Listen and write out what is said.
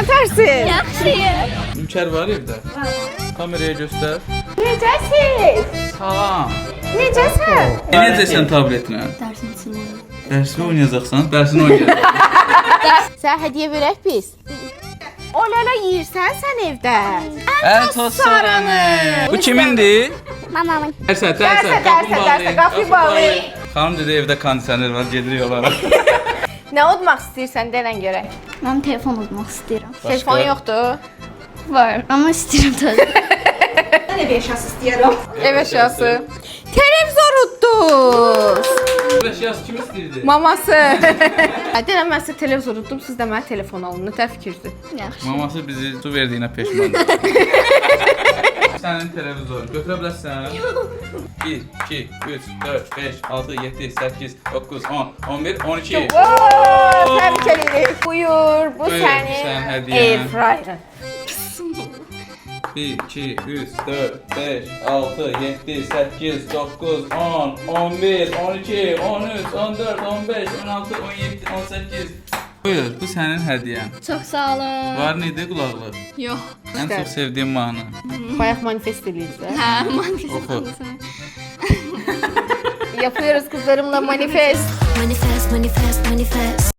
Nətərsiz? Yaxşıyım. Ülker var evdə. Kameraya göstər. Necəsiz? Salam. Necəsən? Necəsən tabletinə? Dərsin sınırı. Dərsini oynayacaqsan, dərsini oynayacaqsan. Sən hədiyyə verək biz. Olala yeyirsən sən evdə. Əl tossaranı. Bu kimindir? Mamamın. Dərsə, Dərsə, qapı bağlayın. Xanım dedi evdə kondisioner var, gedir yolara. Nə udmaq istəyirsən denən görək. Mən telefon almaq istəyirəm. Telefon yoxdur. Var, amma istəyirəm təzə. Mən ev eşyası istəyirəm. Ev eşyası. Televizor udduz. Bu eşyası kim istəyirdi? Maması. Denən mən sizə televizor uddum, siz də mənə telefon alın. Nə tər fikirdir? Yaxşı. Maması bizi su verdiyinə peşmandır. Sənin televizoru götürə bilərsən? 1, 2, 3, 4, 5, 6, 7, 8, 9, 10, 11, 12. Təbrik edirik. Buyur, bu Buyur, sənin sənin hədiyyən. air fryer. 1, 2, 3, 4, 5, 6, 7, 8, 9, 10, 11, 12, 13, 14, 15, 16, 17, 18. Buyur, bu sənin hədiyyən. Çox sağ olun. Var idi qulaqlıq? Yox. Ən çox sevdiyim mahnı. Bayaq manifest eləyirsən. Hə, manifest. Oxu. Yapıyoruz kızlarımla manifest. Manifest, manifest, manifest.